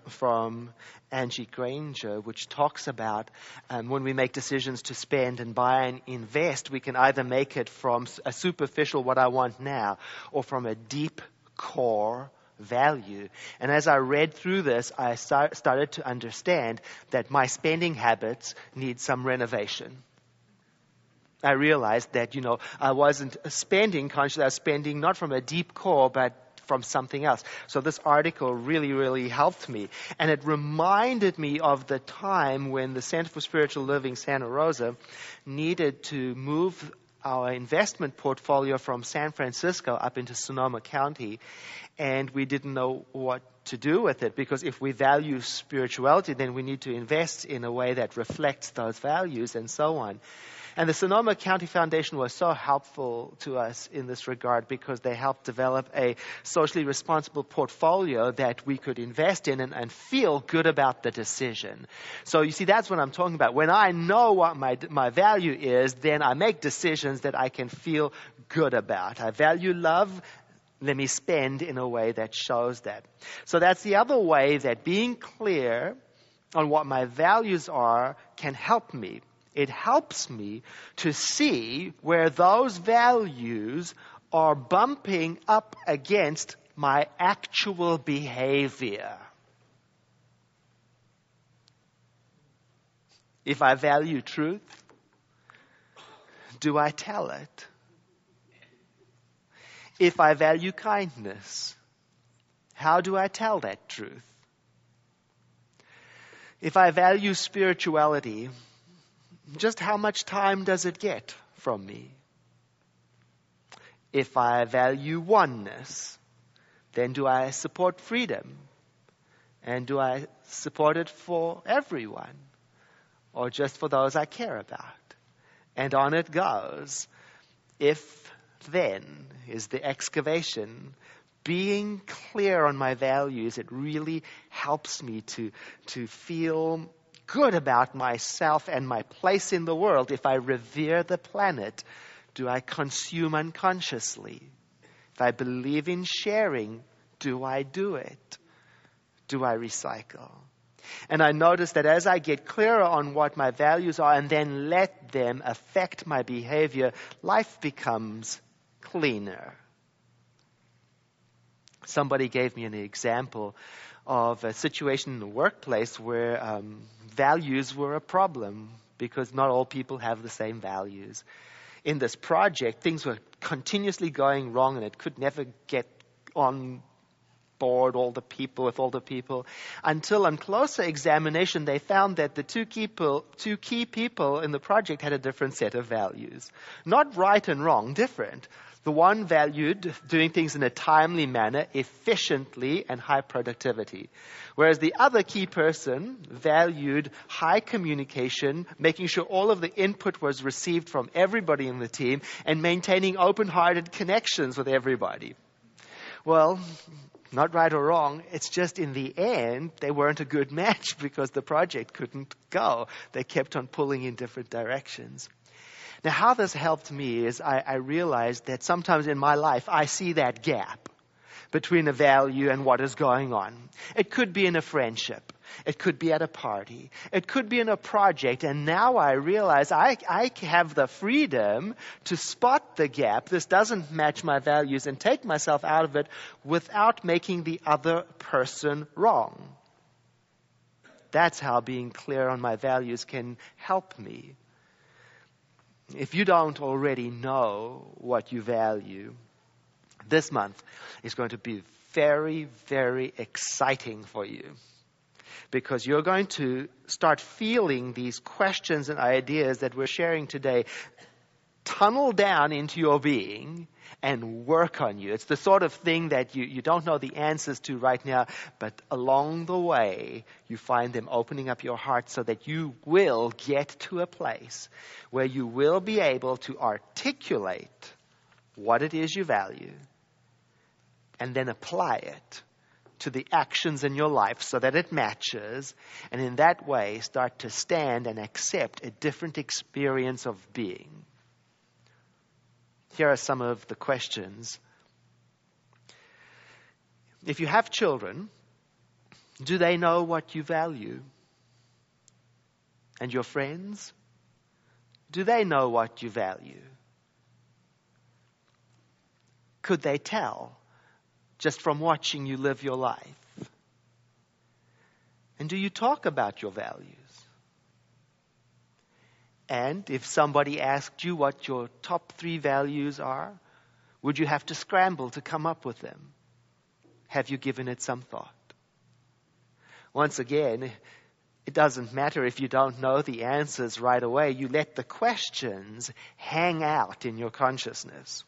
from Angie Granger, which talks about when we make decisions to spend and buy and invest, we can either make it from a superficial what I want now or from a deep core value. And as I read through this, I started to understand that my spending habits need some renovation. I realized that, I wasn't spending consciously, I was spending not from a deep core, but from something else. So this article really, really helped me. And it reminded me of the time when the Center for Spiritual Living Santa Rosa needed to move our investment portfolio from San Francisco up into Sonoma County. And we didn't know what to do with it, because if we value spirituality, then we need to invest in a way that reflects those values and so on. And the Sonoma County Foundation was so helpful to us in this regard, because they helped develop a socially responsible portfolio that we could invest in and feel good about the decision. So you see, that's what I'm talking about. When I know what my value is, then I make decisions that I can feel good about. I value love. Let me spend in a way that shows that. So that's the other way that being clear on what my values are can help me. It helps me to see where those values are bumping up against my actual behavior. If I value truth, do I tell it? If I value kindness, how do I tell that truth? If I value spirituality, just how much time does it get from me? If I value oneness, then do I support freedom? And do I support it for everyone? Or just for those I care about? And on it goes. If then is the excavation. Being clear on my values, it really helps me to feel good about myself and my place in the world. If I revere the planet, do I consume unconsciously? If I believe in sharing, do I do it? Do I recycle? And I notice that as I get clearer on what my values are and then let them affect my behavior, life becomes cleaner. Somebody gave me an example of a situation in the workplace where values were a problem because not all people have the same values. In this project, things were continuously going wrong and it could never get on board with all the people until on closer examination they found that the two key people in the project had a different set of values. Not right and wrong, different. The one valued doing things in a timely manner, efficiently, and high productivity. Whereas the other key person valued high communication, making sure all of the input was received from everybody in the team, and maintaining open-hearted connections with everybody. Well, not right or wrong, it's just in the end, they weren't a good match because the project couldn't go. They kept on pulling in different directions. Now, how this helped me is I realized that sometimes in my life, I see that gap between a value and what is going on. It could be in a friendship. It could be at a party. It could be in a project. And now I realize I have the freedom to spot the gap. This doesn't match my values and take myself out of it without making the other person wrong. That's how being clear on my values can help me. If you don't already know what you value, this month is going to be very, very exciting for you, because you're going to start feeling these questions and ideas that we're sharing today tunnel down into your being and work on you. It's the sort of thing that you don't know the answers to right now, but along the way, you find them opening up your heart so that you will get to a place where you will be able to articulate what it is you value and then apply it to the actions in your life so that it matches, and in that way start to stand and accept a different experience of being. Here are some of the questions. If you have children, Do they know what you value? And your friends? Do they know what you value? Could they tell just from watching you live your life? And do you talk about your values? And if somebody asked you what your top 3 values are, would you have to scramble to come up with them? Have you given it some thought? Once again, it doesn't matter if you don't know the answers right away. You let the questions hang out in your consciousness.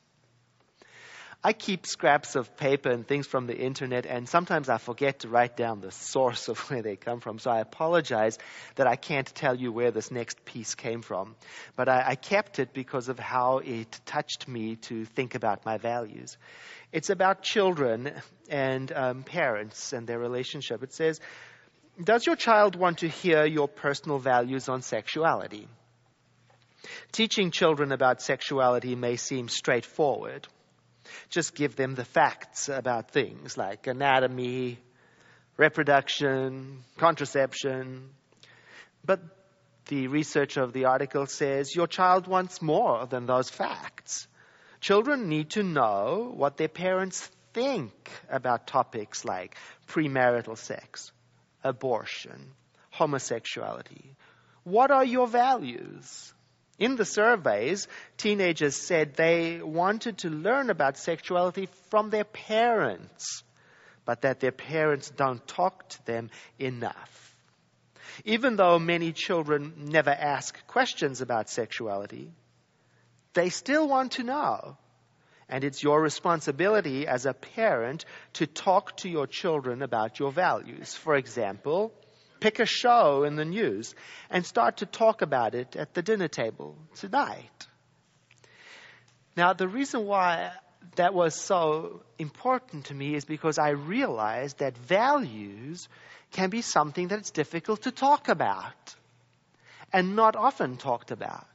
I keep scraps of paper and things from the internet, and sometimes I forget to write down the source of where they come from. So I apologize that I can't tell you where this next piece came from. But I kept it because of how it touched me to think about my values. It's about children and parents and their relationship. It says, does your child want to hear your personal values on sexuality? Teaching children about sexuality may seem straightforward. Just give them the facts about things like anatomy, reproduction, contraception. But the research of the article says your child wants more than those facts. Children need to know what their parents think about topics like premarital sex, abortion, homosexuality. What are your values? In the surveys, teenagers said they wanted to learn about sexuality from their parents, but that their parents don't talk to them enough. Even though many children never ask questions about sexuality, they still want to know. And it's your responsibility as a parent to talk to your children about your values. For example, pick a show in the news and start to talk about it at the dinner table tonight. Now, the reason why that was so important to me is because I realized that values can be something that's difficult to talk about and not often talked about.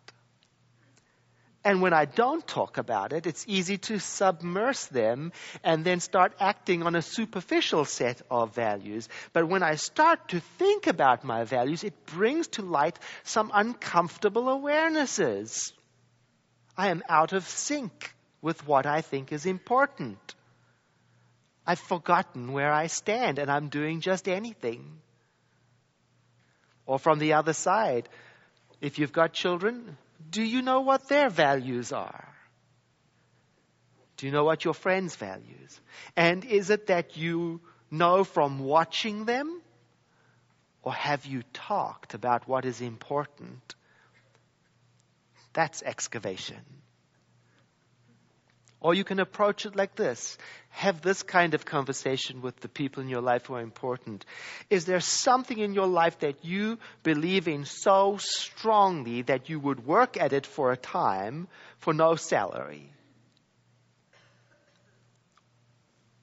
And when I don't talk about it, it's easy to submerge them and then start acting on a superficial set of values. But when I start to think about my values, it brings to light some uncomfortable awarenesses. I am out of sync with what I think is important. I've forgotten where I stand and I'm doing just anything. Or from the other side, if you've got children, do you know what their values are? Do you know what your friends' values? And is it that you know from watching them? Or have you talked about what is important? That's excavation. Or you can approach it like this. Have this kind of conversation with the people in your life who are important. Is there something in your life that you believe in so strongly that you would work at it for a time for no salary?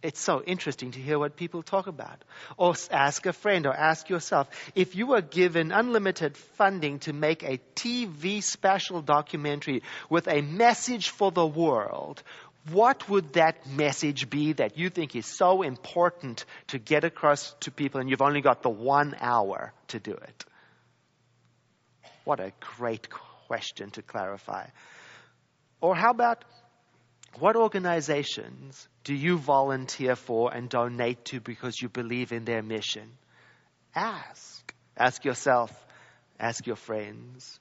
It's so interesting to hear what people talk about. Or ask a friend or ask yourself, if you were given unlimited funding to make a TV special documentary with a message for the world, what would that message be that you think is so important to get across to people and you've only got the 1 hour to do it? What a great question to clarify. Or how about, what organizations do you volunteer for and donate to because you believe in their mission? Ask. Ask yourself. Ask your friends.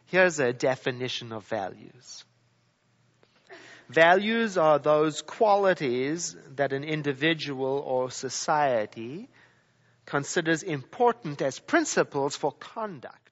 Here's a definition of values. Values are those qualities that an individual or society considers important as principles for conduct